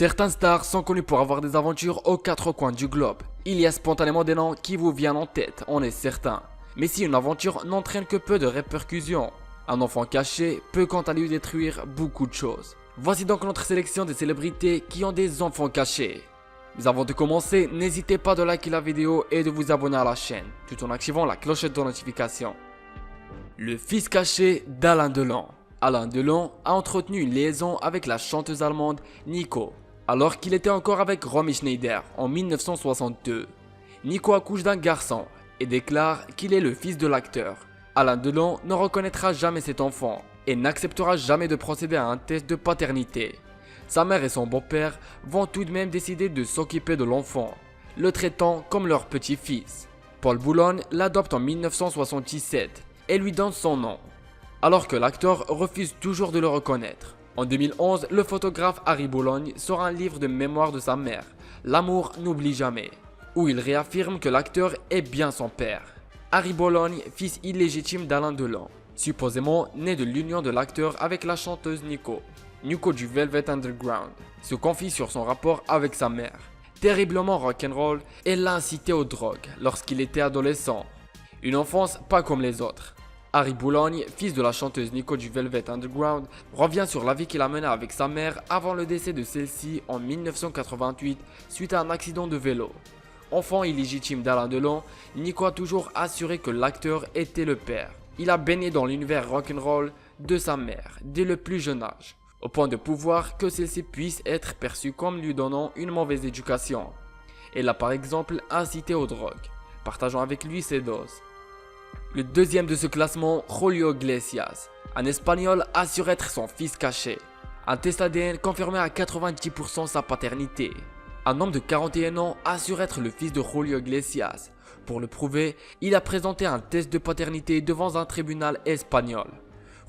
Certains stars sont connus pour avoir des aventures aux quatre coins du globe. Il y a spontanément des noms qui vous viennent en tête, on est certain. Mais si une aventure n'entraîne que peu de répercussions, un enfant caché peut quant à lui détruire beaucoup de choses. Voici donc notre sélection des célébrités qui ont des enfants cachés. Mais avant de commencer, n'hésitez pas de liker la vidéo et de vous abonner à la chaîne, tout en activant la clochette de notification. Le fils caché d'Alain Delon. Alain Delon a entretenu une liaison avec la chanteuse allemande Nico, alors qu'il était encore avec Romy Schneider en 1962. Nico accouche d'un garçon et déclare qu'il est le fils de l'acteur. Alain Delon ne reconnaîtra jamais cet enfant et n'acceptera jamais de procéder à un test de paternité. Sa mère et son beau-père vont tout de même décider de s'occuper de l'enfant, le traitant comme leur petit-fils. Paul Boulogne l'adopte en 1977 et lui donne son nom, alors que l'acteur refuse toujours de le reconnaître. En 2011, le photographe Harry Boulogne sort un livre de mémoire de sa mère, L'amour n'oublie jamais, où il réaffirme que l'acteur est bien son père. Harry Boulogne, fils illégitime d'Alain Delon, supposément né de l'union de l'acteur avec la chanteuse Nico. Nico du Velvet Underground se confie sur son rapport avec sa mère. Terriblement rock'n'roll, elle l'a incité aux drogues lorsqu'il était adolescent. Une enfance pas comme les autres. Harry Boulogne, fils de la chanteuse Nico du Velvet Underground, revient sur la vie qu'il a menée avec sa mère avant le décès de celle-ci en 1988 suite à un accident de vélo. Enfant illégitime d'Alain Delon, Nico a toujours assuré que l'acteur était le père. Il a baigné dans l'univers rock'n'roll de sa mère dès le plus jeune âge, au point de pouvoir que celle-ci puisse être perçue comme lui donnant une mauvaise éducation. Elle l'a par exemple incité aux drogues, partageant avec lui ses doses. Le deuxième de ce classement, Julio Iglesias. Un Espagnol assure être son fils caché. Un test ADN confirmait à 90% sa paternité. Un homme de 41 ans assure être le fils de Julio Iglesias. Pour le prouver, il a présenté un test de paternité devant un tribunal espagnol.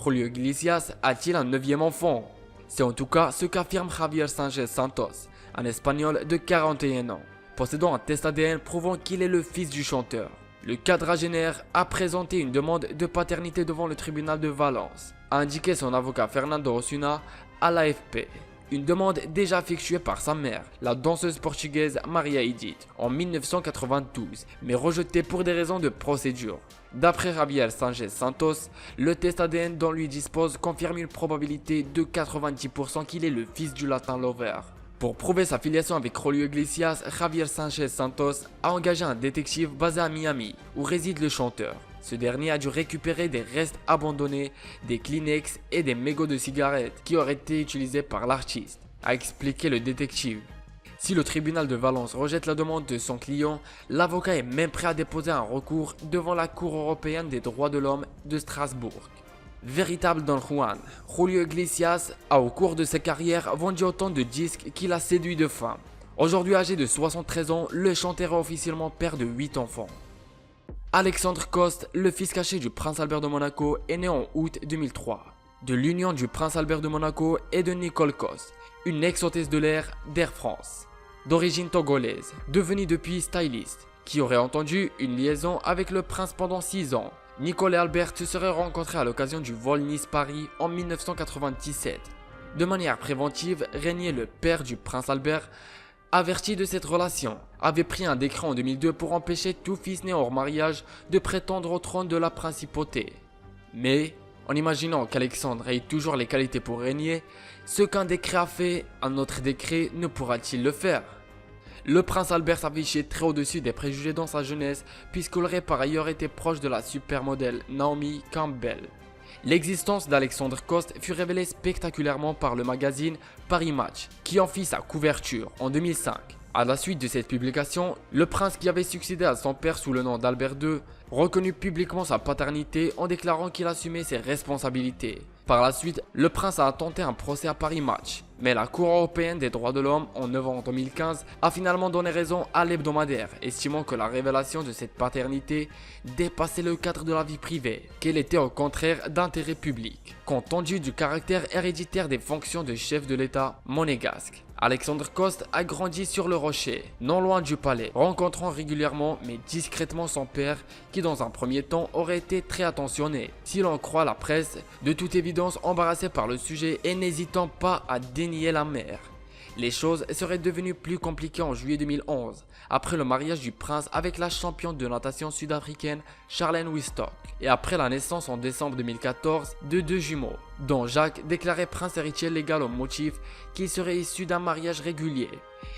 Julio Iglesias a-t-il un 9e enfant? C'est en tout cas ce qu'affirme Javier Sánchez Santos, un Espagnol de 41 ans, possédant un test ADN prouvant qu'il est le fils du chanteur. Le quadragénaire a présenté une demande de paternité devant le tribunal de Valence, a indiqué son avocat Fernando Osuna à l'AFP. Une demande déjà effectuée par sa mère, la danseuse portugaise Maria Edith, en 1992, mais rejetée pour des raisons de procédure. D'après Javier Sánchez Santos, le test ADN dont lui dispose confirme une probabilité de 90% qu'il est le fils du Latin Lover. Pour prouver sa filiation avec Julio Iglesias, Javier Sánchez Santos a engagé un détective basé à Miami, où réside le chanteur. Ce dernier a dû récupérer des restes abandonnés, des Kleenex et des mégots de cigarettes qui auraient été utilisés par l'artiste, a expliqué le détective. Si le tribunal de Valence rejette la demande de son client, l'avocat est même prêt à déposer un recours devant la Cour européenne des droits de l'homme de Strasbourg. Véritable Don Juan, Julio Iglesias a au cours de sa carrière vendu autant de disques qu'il a séduit de femmes. Aujourd'hui âgé de 73 ans, le chanteur est officiellement père de 8 enfants. Alexandre Coste, le fils caché du prince Albert de Monaco, est né en août 2003. De l'union du prince Albert de Monaco et de Nicole Coste, une ex-hôtesse de l'air d'Air France, d'origine togolaise, devenue depuis styliste, qui aurait entendu une liaison avec le prince pendant 6 ans. Nicole et Albert se seraient rencontrés à l'occasion du vol Nice-Paris en 1997. De manière préventive, Régnier, le père du prince Albert, averti de cette relation, avait pris un décret en 2002 pour empêcher tout fils né hors mariage de prétendre au trône de la principauté. Mais, en imaginant qu'Alexandre ait toujours les qualités pour régner, ce qu'un décret a fait, un autre décret ne pourra-t-il le faire? Le prince Albert s'affichait très au-dessus des préjugés dans sa jeunesse puisqu'il aurait par ailleurs été proche de la supermodèle Naomi Campbell. L'existence d'Alexandre Coste fut révélée spectaculairement par le magazine Paris Match qui en fit sa couverture en 2005. À la suite de cette publication, le prince qui avait succédé à son père sous le nom d'Albert II reconnut publiquement sa paternité en déclarant qu'il assumait ses responsabilités. Par la suite, le prince a tenté un procès à Paris Match, mais la Cour européenne des droits de l'homme en novembre 2015 a finalement donné raison à l'hebdomadaire, estimant que la révélation de cette paternité dépassait le cadre de la vie privée, qu'elle était au contraire d'intérêt public, compte tenu du caractère héréditaire des fonctions de chef de l'État monégasque. Alexandre Coste a grandi sur le Rocher, non loin du palais, rencontrant régulièrement mais discrètement son père qui dans un premier temps aurait été très attentionné, si l'on croit la presse, de toute évidence embarrassé par le sujet et n'hésitant pas à dénier la mère. Les choses seraient devenues plus compliquées en juillet 2011, après le mariage du prince avec la championne de natation sud-africaine Charlene Wistock, et après la naissance en décembre 2014 de deux jumeaux, dont Jacques déclaré prince héritier légal au motif qu'il serait issu d'un mariage régulier.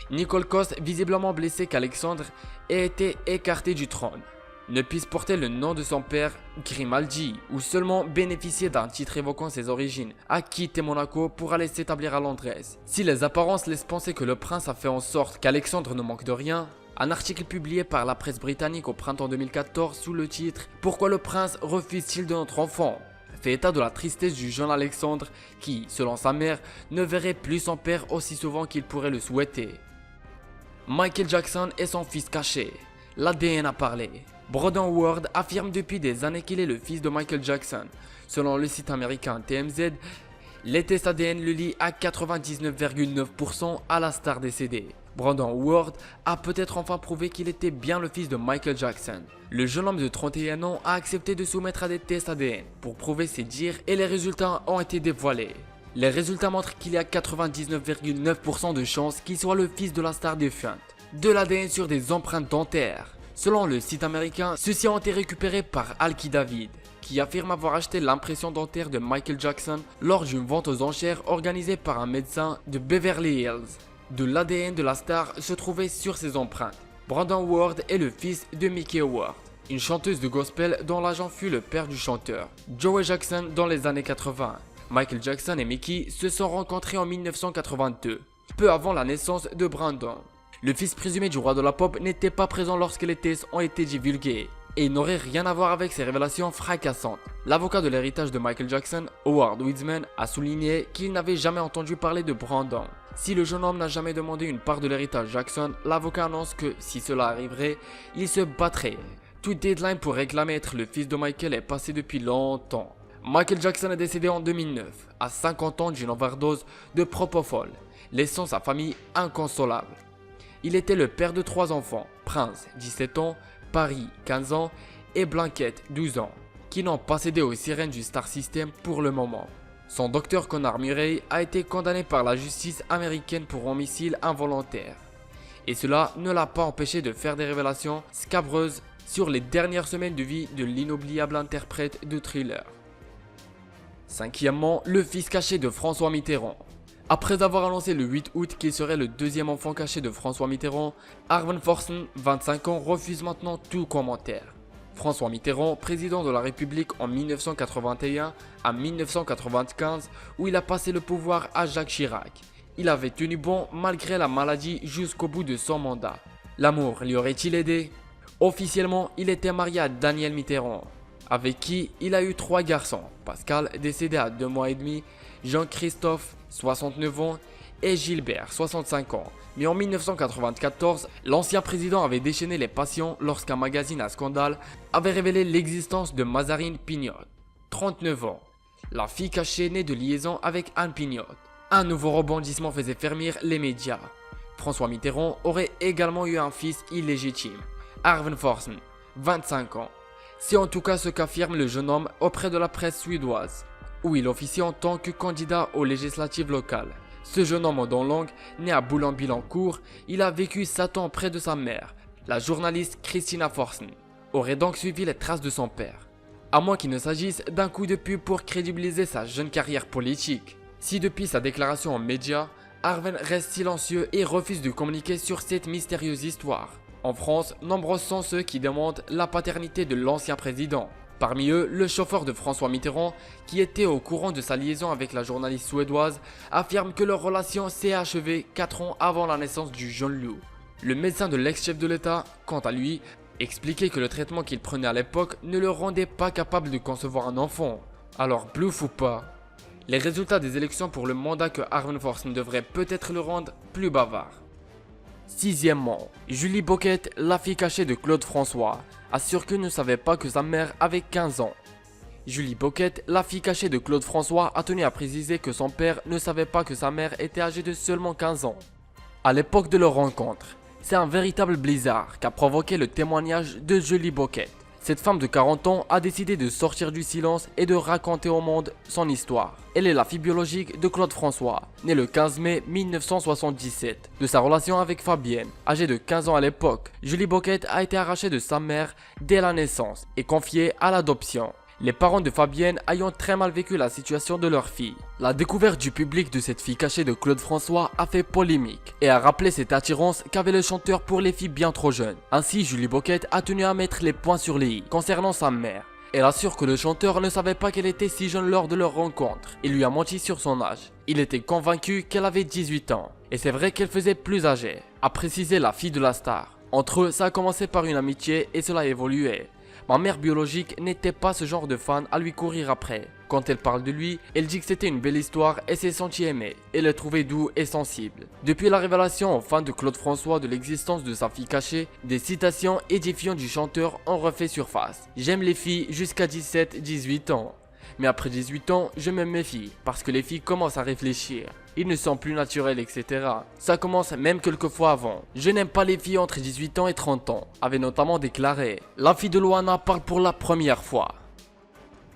Nicole Coste, visiblement blessée qu'Alexandre ait été écarté du trône, ne puisse porter le nom de son père Grimaldi ou seulement bénéficier d'un titre évoquant ses origines, a quitté Monaco pour aller s'établir à Londres. Si les apparences laissent penser que le prince a fait en sorte qu'Alexandre ne manque de rien, un article publié par la presse britannique au printemps 2014 sous le titre « Pourquoi le prince refuse-t-il de notre enfant ?» fait état de la tristesse du jeune Alexandre qui, selon sa mère, ne verrait plus son père aussi souvent qu'il pourrait le souhaiter. Michael Jackson et son fils caché. L'ADN a parlé. Brandon Ward affirme depuis des années qu'il est le fils de Michael Jackson. Selon le site américain TMZ, les tests ADN le lient à 99,9% à la star décédée. Brandon Ward a peut-être enfin prouvé qu'il était bien le fils de Michael Jackson. Le jeune homme de 31 ans a accepté de soumettre à des tests ADN pour prouver ses dires et les résultats ont été dévoilés. Les résultats montrent qu'il y a 99,9% de chances qu'il soit le fils de la star défunte. De l'ADN sur des empreintes dentaires. Selon le site américain, ceux-ci ont été récupérés par Alki David, qui affirme avoir acheté l'impression dentaire de Michael Jackson lors d'une vente aux enchères organisée par un médecin de Beverly Hills. De l'ADN de la star se trouvait sur ses empreintes. Brandon Ward est le fils de Mickey Ward, une chanteuse de gospel dont l'agent fut le père du chanteur, Joey Jackson, dans les années 80. Michael Jackson et Mickey se sont rencontrés en 1982, peu avant la naissance de Brandon. Le fils présumé du roi de la pop n'était pas présent lorsque les tests ont été divulgués, et il n'aurait rien à voir avec ces révélations fracassantes. L'avocat de l'héritage de Michael Jackson, Howard Witzman, a souligné qu'il n'avait jamais entendu parler de Brandon. Si le jeune homme n'a jamais demandé une part de l'héritage Jackson, l'avocat annonce que, si cela arriverait, il se battrait. Toute deadline pour réclamer être le fils de Michael est passé depuis longtemps. Michael Jackson est décédé en 2009, à 50 ans d'une overdose de propofol, laissant sa famille inconsolable. Il était le père de 3 enfants, Prince, 17 ans, Paris, 15 ans et Blanquette, 12 ans, qui n'ont pas cédé aux sirènes du Star System pour le moment. Son docteur Conor Murray a été condamné par la justice américaine pour homicide involontaire. Et cela ne l'a pas empêché de faire des révélations scabreuses sur les dernières semaines de vie de l'inoubliable interprète de Thriller. Cinquièmement, le fils caché de François Mitterrand. Après avoir annoncé le 8 août qu'il serait le deuxième enfant caché de François Mitterrand, Arven Forsen, 25 ans, refuse maintenant tout commentaire. François Mitterrand, président de la République en 1981 à 1995, où il a passé le pouvoir à Jacques Chirac. Il avait tenu bon malgré la maladie jusqu'au bout de son mandat. L'amour lui aurait-il aidé? Officiellement, il était marié à Danielle Mitterrand, avec qui il a eu 3 garçons, Pascal, décédé à 2 mois et demi, Jean-Christophe, 69 ans, et Gilbert, 65 ans. Mais en 1994, l'ancien président avait déchaîné les passions lorsqu'un magazine à scandale avait révélé l'existence de Mazarine Pignot, 39 ans, la fille cachée née de liaison avec Anne Pignot. Un nouveau rebondissement faisait fermir les médias. François Mitterrand aurait également eu un fils illégitime, Arven Forsen, 25 ans. C'est en tout cas ce qu'affirme le jeune homme auprès de la presse suédoise, où il officie en tant que candidat aux législatives locales. Ce jeune homme en dents longues, né à Boulogne-Billancourt, il a vécu 7 ans près de sa mère, la journaliste Christina Forsen, aurait donc suivi les traces de son père. À moins qu'il ne s'agisse d'un coup de pub pour crédibiliser sa jeune carrière politique. Si depuis sa déclaration en médias, Arven reste silencieux et refuse de communiquer sur cette mystérieuse histoire. En France, nombreux sont ceux qui demandent la paternité de l'ancien président. Parmi eux, le chauffeur de François Mitterrand, qui était au courant de sa liaison avec la journaliste suédoise, affirme que leur relation s'est achevée 4 ans avant la naissance du jeune loup. Le médecin de l'ex-chef de l'État, quant à lui, expliquait que le traitement qu'il prenait à l'époque ne le rendait pas capable de concevoir un enfant. Alors bluff ou pas? Les résultats des élections pour le mandat que Arven Forsen devrait peut-être le rendre plus bavard. Sixièmement, Julie Boquette, la fille cachée de Claude François, assure qu'elle ne savait pas que sa mère avait 15 ans. Julie Boquette, la fille cachée de Claude François, a tenu à préciser que son père ne savait pas que sa mère était âgée de seulement 15 ans. À l'époque de leur rencontre, c'est un véritable blizzard qu'a provoqué le témoignage de Julie Boquette. Cette femme de 40 ans a décidé de sortir du silence et de raconter au monde son histoire. Elle est la fille biologique de Claude François, né le 15 mai 1977. De sa relation avec Fabienne, âgée de 15 ans à l'époque, Julie Boquette a été arrachée de sa mère dès la naissance et confiée à l'adoption. Les parents de Fabienne ayant très mal vécu la situation de leur fille. La découverte du public de cette fille cachée de Claude François a fait polémique et a rappelé cette attirance qu'avait le chanteur pour les filles bien trop jeunes. Ainsi, Julie Boquette a tenu à mettre les points sur les i concernant sa mère. Elle assure que le chanteur ne savait pas qu'elle était si jeune lors de leur rencontre. Il lui a menti sur son âge. Il était convaincu qu'elle avait 18 ans. Et c'est vrai qu'elle faisait plus âgée, a précisé la fille de la star. Entre eux, ça a commencé par une amitié et cela a évolué. Ma mère biologique n'était pas ce genre de fan à lui courir après. Quand elle parle de lui, elle dit que c'était une belle histoire et s'est sentie aimée. Elle le trouvait doux et sensible. Depuis la révélation aux fans de Claude François de l'existence de sa fille cachée, des citations édifiantes du chanteur ont refait surface. J'aime les filles jusqu'à 17-18 ans. Mais après 18 ans, je me méfie parce que les filles commencent à réfléchir. Ils ne sont plus naturels, etc. Ça commence même quelques fois avant. Je n'aime pas les filles entre 18 ans et 30 ans, avait notamment déclaré. La fille de Loana parle pour la première fois.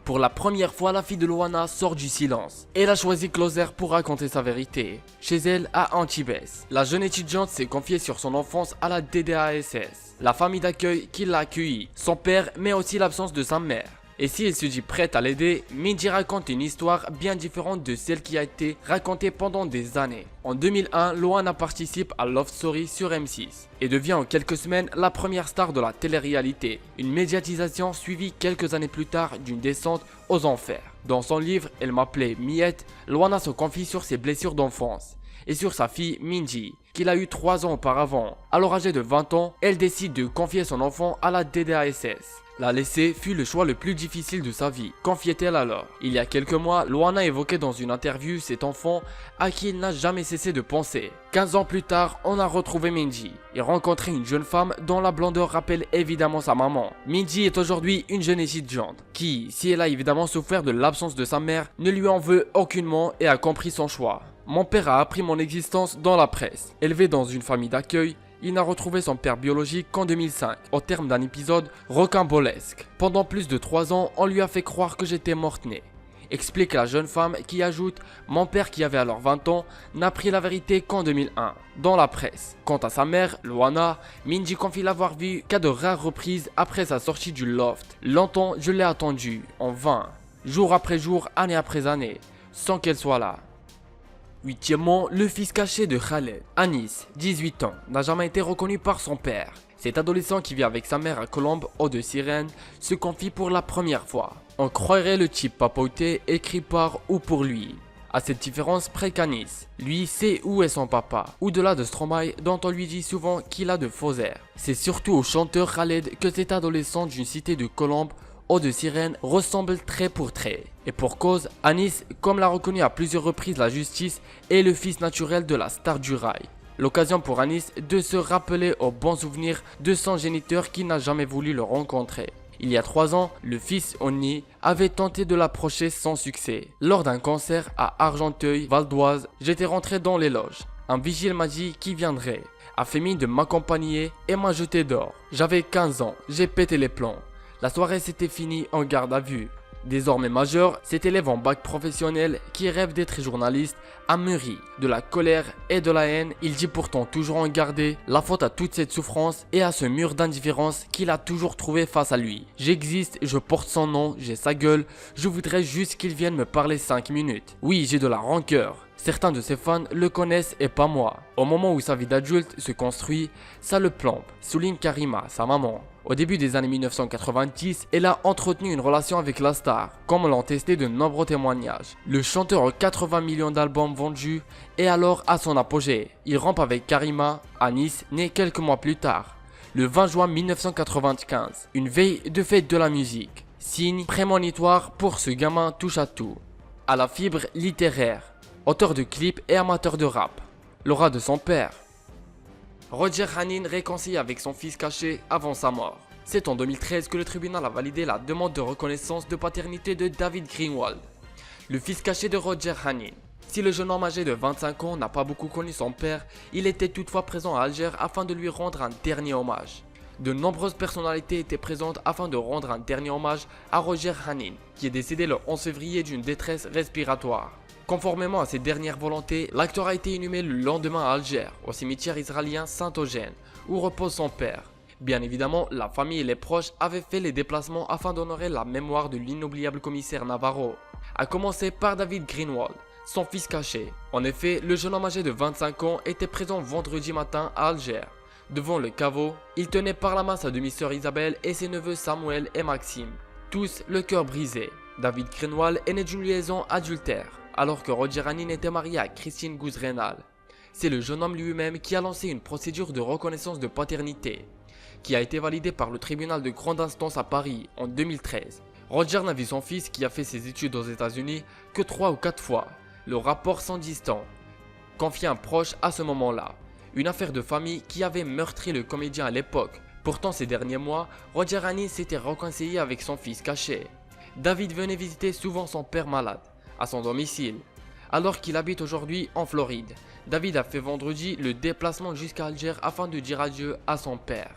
Pour la première fois, la fille de Loana sort du silence. Elle a choisi Closer pour raconter sa vérité. Chez elle, à Antibes, la jeune étudiante s'est confiée sur son enfance à la DDASS, la famille d'accueil qui l'a accueillie, son père, mais aussi l'absence de sa mère. Et si elle se dit prête à l'aider, Minji raconte une histoire bien différente de celle qui a été racontée pendant des années. En 2001, Loana participe à Love Story sur M6 et devient en quelques semaines la première star de la télé-réalité. Une médiatisation suivie quelques années plus tard d'une descente aux enfers. Dans son livre Elle m'appelait Miette, Loana se confie sur ses blessures d'enfance et sur sa fille Minji, qu'il a eu 3 ans auparavant. Alors âgée de 20 ans, elle décide de confier son enfant à la DDASS. La laisser fut le choix le plus difficile de sa vie, confiait-elle alors. Il y a quelques mois, Loana évoquait dans une interview cet enfant à qui il n'a jamais cessé de penser. 15 ans plus tard, on a retrouvé Minji et rencontré une jeune femme dont la blondeur rappelle évidemment sa maman. Minji est aujourd'hui une jeune étudiante qui, si elle a évidemment souffert de l'absence de sa mère, ne lui en veut aucunement et a compris son choix. Mon père a appris mon existence dans la presse. Élevé dans une famille d'accueil, il n'a retrouvé son père biologique qu'en 2005, au terme d'un épisode rocambolesque. Pendant plus de 3 ans, on lui a fait croire que j'étais morte-née. Explique la jeune femme qui ajoute « Mon père qui avait alors 20 ans n'a appris la vérité qu'en 2001, dans la presse. » Quant à sa mère, Loana, Minji confie l'avoir vue qu'à de rares reprises après sa sortie du loft. Longtemps, je l'ai attendue, en vain, jour après jour, année après année, sans qu'elle soit là. Huitièmement, le fils caché de Khaled, Anis, 18 ans, n'a jamais été reconnu par son père. Cet adolescent qui vit avec sa mère à Colombes, Hauts-de-Sirène, se confie pour la première fois. On croirait le type papoté écrit par ou pour lui. À cette différence près qu'Anis, lui sait où est son papa, au-delà de Stromae dont on lui dit souvent qu'il a de faux airs. C'est surtout au chanteur Khaled que cet adolescent d'une cité de Colombes, Hauts-de-Sirène, ressemble trait pour trait. Et pour cause, Anis, comme l'a reconnu à plusieurs reprises la justice, est le fils naturel de la star du rail. L'occasion pour Anis de se rappeler aux bons souvenirs de son géniteur qui n'a jamais voulu le rencontrer. Il y a 3 ans, le fils Onni avait tenté de l'approcher sans succès. Lors d'un concert à Argenteuil, Val d'Oise, j'étais rentré dans les loges. Un vigile m'a dit qu'il viendrait, a fait mine de m'accompagner et m'a jeté dehors. J'avais 15 ans, j'ai pété les plombs. La soirée s'était finie en garde à vue. Désormais majeur, cet élève en bac professionnel qui rêve d'être journaliste a mûri de la colère et de la haine. Il dit pourtant toujours en garder la faute à toute cette souffrance et à ce mur d'indifférence qu'il a toujours trouvé face à lui. J'existe, je porte son nom, j'ai sa gueule, je voudrais juste qu'il vienne me parler 5 minutes. Oui, j'ai de la rancœur. Certains de ses fans le connaissent et pas moi. Au moment où sa vie d'adulte se construit, ça le plombe, souligne Karima, sa maman. Au début des années 1990, elle a entretenu une relation avec la star, comme l'ont testé de nombreux témoignages. Le chanteur aux 80 millions d'albums vendus est alors à son apogée. Il rompt avec Karima à Nice, né quelques mois plus tard, le 20 juin 1995, une veille de fête de la musique. Signe prémonitoire pour ce gamin touche à tout. À la fibre littéraire, auteur de clips et amateur de rap. L'aura de son père. Roger Hannin réconcilie avec son fils caché avant sa mort. C'est en 2013 que le tribunal a validé la demande de reconnaissance de paternité de David Greenwald, le fils caché de Roger Hannin. Si le jeune homme âgé de 25 ans n'a pas beaucoup connu son père, il était toutefois présent à Alger afin de lui rendre un dernier hommage. De nombreuses personnalités étaient présentes afin de rendre un dernier hommage à Roger Hanine, qui est décédé le 11 février d'une détresse respiratoire. Conformément à ses dernières volontés, l'acteur a été inhumé le lendemain à Alger, au cimetière israélien Saint-Eugène, où repose son père. Bien évidemment, la famille et les proches avaient fait les déplacements afin d'honorer la mémoire de l'inoubliable commissaire Navarro, à commencer par David Greenwald, son fils caché. En effet, le jeune homme âgé de 25 ans était présent vendredi matin à Alger. Devant le caveau, il tenait par la main sa demi-sœur Isabelle et ses neveux Samuel et Maxime, tous le cœur brisé. David Greenwald est né d'une liaison adultère, alors que Roger Hanine était marié à Christine Guzrenal. C'est le jeune homme lui-même qui a lancé une procédure de reconnaissance de paternité, qui a été validée par le tribunal de grande instance à Paris en 2013. Roger n'a vu son fils, qui a fait ses études aux États-Unis, que 3 ou 4 fois. Le rapport s'en distant, confié un proche à ce moment-là. Une affaire de famille qui avait meurtri le comédien à l'époque. Pourtant, ces derniers mois, Roger Hanine s'était réconcilié avec son fils caché. David venait visiter souvent son père malade, à son domicile. Alors qu'il habite aujourd'hui en Floride, David a fait vendredi le déplacement jusqu'à Alger afin de dire adieu à son père.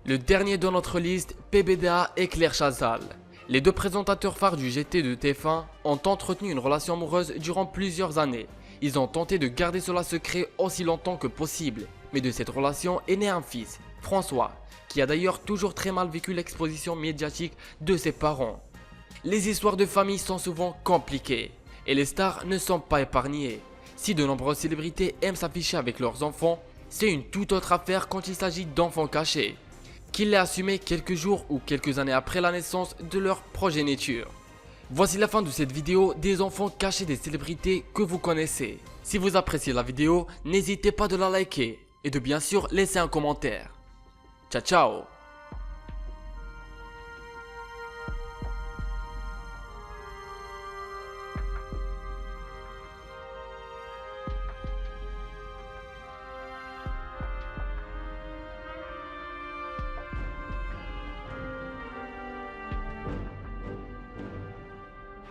Le dernier de notre liste, PBDA et Claire Chazal. Les deux présentateurs phares du GT de TF1 ont entretenu une relation amoureuse durant plusieurs années. Ils ont tenté de garder cela secret aussi longtemps que possible, mais de cette relation est né un fils, François, qui a d'ailleurs toujours très mal vécu l'exposition médiatique de ses parents. Les histoires de famille sont souvent compliquées, et les stars ne sont pas épargnées. Si de nombreuses célébrités aiment s'afficher avec leurs enfants, c'est une toute autre affaire quand il s'agit d'enfants cachés, qu'ils l'aient assumé quelques jours ou quelques années après la naissance de leur progéniture. Voici la fin de cette vidéo des enfants cachés des célébrités que vous connaissez. Si vous appréciez la vidéo, n'hésitez pas de la liker et de bien sûr laisser un commentaire. Ciao ciao.